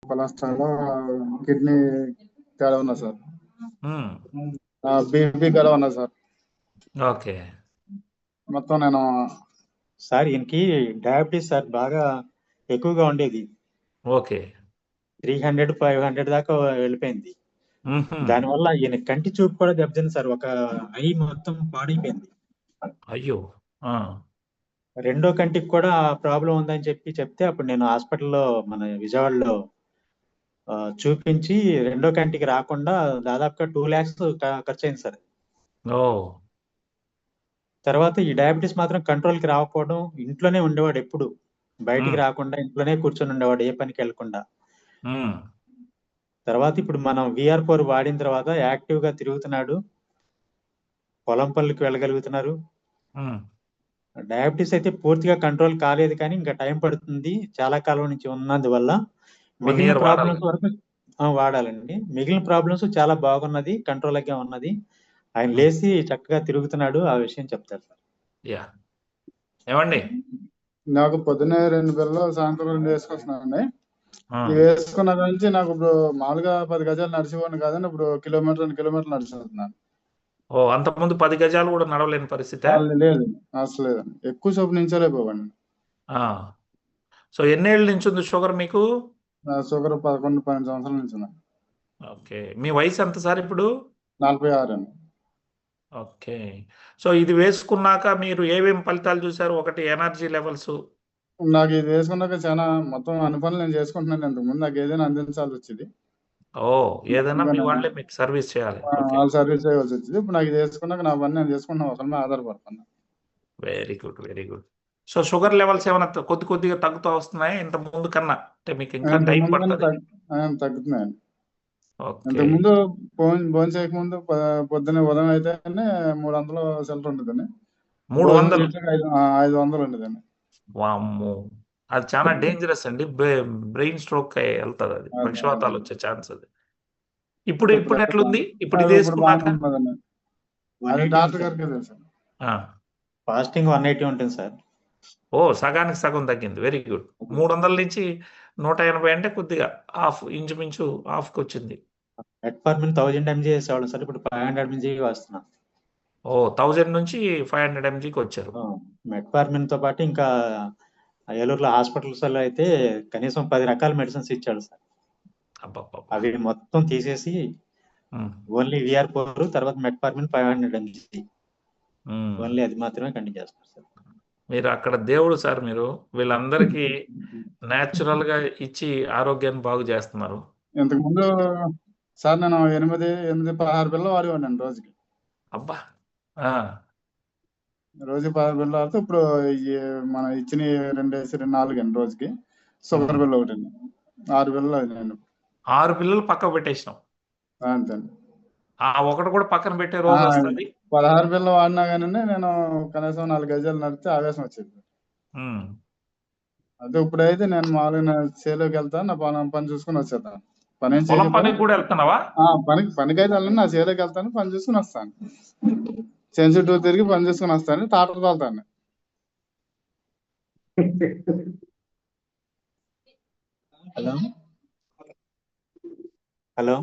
Cholesterol, kidney తేడా ఉన్నా sir. ఉమ్, BP కూడా ఉన్నా సార్. ఓకే. మొత్తం నేను సార్ ఈయనకి డయాబెటీస్ సార్ బాగా ఎక్కువగా ఉండేది. ఓకే. 300 500 దాకా వెళ్ళిపోయింది. మ్మ్హ్మ్. దానివల్ల ఈయన కంటి చూపు కూడా దెబ్బతింది సార్. ఒక ఐ మొత్తం పాడైపోయింది. అయ్యో. ఆ, రెండో కంటికి కూడా ప్రాబ్లం ఉందని చెప్తే అప్పుడు నేను హాస్పిటల్లో మన విజయవాడలో చూపించి రెండో కంటికి రాకుండా దాదాపుగా 2 lakhs ఖర్చు అయింది సార్. ఓ, తర్వాత ఈ డయాబెటీస్ మాత్రం కంట్రోల్కి రాకపోవడం, ఇంట్లోనే ఉండేవాడు ఎప్పుడు బయటికి ఉమ్, రాకుండా ఇంట్లోనే కూర్చొని ఉండేవాడు, ఏ పనికి వెళ్లకుండా. ఉమ్, తర్వాత ఇప్పుడు మనం VR4 వాడిన తర్వాత యాక్టివ్ గా తిరుగుతున్నాడు, పొలం పనులకు వెళ్ళగలుగుతున్నారు. ఉమ్. డయాబెటీస్ అయితే పూర్తిగా కంట్రోల్ కాలేదు, కానీ ఇంకా టైం పడుతుంది. చాలా కాలం నుంచి ఉన్నందువల్ల 1 మిగిలిన year వాడాలి. ప్రాబ్లమ్స్ వరకు వాడాలండి. మిగిలిన ప్రాబ్లమ్స్ చాలా బాగున్నది, కంట్రోల్ గా ఉన్నది. ఆయన లేచి చక్కగా తిరుగుతున్నాడు. ఆ విషయం చెప్తారు సార్. యా, ఏమండి? నాకు పొద్దున్నే 2 బిళ్ళలు, సాయంత్రం 2 వేసుకొస్తున్నానండి. ఆ, ఇవి వేసుకున్న నుంచి నాకు ఇప్పుడు మామూలుగా 10 గజాలు నడిచిపోను కాదండి, ఇప్పుడు 1 కిలోమీటర్ 2 కిలోమీటర్లు నడిచిపోతున్నాను. ఓ, అంతకుముందు 10 గజాలు కూడా నడవలేని పరిస్థితి. లేదు, అసలు లేదండి. ఎక్కువ సేపు నించోలేకపోవండి. సో ఎన్నేళ్ళ నుంచి ఉంది షుగర్ మీకు? షుగర్ 11 12 సంవత్సరాల నుంచి ఉంది. ఓకే. మీ వయసు ఎంత సార్ ఇప్పుడు? 46 అండి. ఓకే. సో ఇది వేసుకున్నాక మీరు ఏమేమి ఫలితాలు చూసారు? ఒకటి ఎనర్జీ లెవెల్స్. నాకు ఇది వేసుకున్నాక చాలా మొత్తం అన్ని పనులు నేను చేసుకుంటున్నాను. ఇంతకుముందు నాకు ఏదైనా అందించాల్సి వచ్చేది. ఓ, ఏదైనా మీ వాళ్ళే మీకు సర్వీస్ చేయాలి. ఓకే, వాళ్ళు సర్వీస్ చేయవలసి వచ్చింది. ఇప్పుడు నాకు ఇది వేసుకున్నాక నా పని నేను చేసుకుంటున్నా, ఒకరి మీద ఆధారపడుతున్నా. Very good, very good. So sugar levels ఏమైనా కొద్దిగా తగ్గుతూ వస్తున్నాయి ఇంత ముందు కన్నా? అంటే మీకు ఇంకా టైం పడుతుంది. తగ్గుతున్నాయండి. ఓకే. ఇంతకుముందు భోజనం చేయకముందు పొద్దున్న ఉదయం అయితే 300 సిల్లర్ ఉండదండి. 300? 500 ఉండదండి. వామ్మో, అది చాలా డేంజరస్ అండి. బ్రెయిన్ స్ట్రోక్ వెళ్తుంది, అది పక్షవాతాలు వచ్చే ఛాన్స్ అది. ఇప్పుడు ఎట్లుంది? ఇప్పుడు ఇది వేసుకున్నాక? అది డాక్టర్ గారికి తెలుసు. ఫాస్టింగ్ 180 ఉంటుంది సార్. ఓ, సగానికి సగం తగ్గింది. Very good. 300 నుంచి 180 అంటే కొద్దిగా ఇంచుమించు హాఫ్కి వచ్చింది. మెట్ఫార్మిన్ 1000 mg వేసేవాళ్ళం సార్, ఇప్పుడు 500 mg వస్తున్నాం. ఓ, 1000 నుంచి 500 mgకి వచ్చారు. మెట్ఫార్మిన్ తో పాటు ఇంకా ఏలూరులో హాస్పిటల్స్ లో అయితే కనీసం 10 రకాల మెడిసిన్స్ ఇచ్చాడు సార్. అవి మొత్తం తీసేసి ఓన్లీ VR4 తర్వాత మెట్ఫార్మిన్ 500 mg ఓన్లీ అది మాత్రమే కంటిన్యూ చేస్తారు సార్. మీరు అక్కడ దేవుడు సార్. మీరు వీళ్ళందరికీ న్యాచురల్ గా ఇచ్చి ఆరోగ్యాన్ని బాగు చేస్తున్నారు. ఇంతకుముందు సార్ నేను 16 బిళ్ళలు వాడేవాడిని రోజుకి. అబ్బా. రోజు 16 బిళ్ళలు వాడితే ఇప్పుడు మన ఇచ్చిన 4 అండి రోజుకి. షుగర్ బిల్ల ఒకటి 6 బిళ్ళలు అయినాయండి. 6 బిళ్ళలు పక్క పెట్టేసినాం. అంతే. ఒకటి కూడా పక్కన పెట్టే రోజు వస్తుంది. 16 బిళ్ళలు వాడినా కానీ నేను కనీసం 4 గజాలు నడితే ఆవేశం వచ్చేది. అదే ఇప్పుడైతే నేను మామూలుగా చేలోకి వెళ్తాను, నా పని చూసుకుని వచ్చేస్తాను. పనికి కూడా వెళ్తున్నావా? పనికైతే వెళ్ళను, నా చేలోకి వెళ్తాను, పని చూసుకుని వస్తాను. చెంచు చుట్టూ తిరిగి పని చూసుకుని వస్తాను, టాటర్ తోలుతాను. హలో.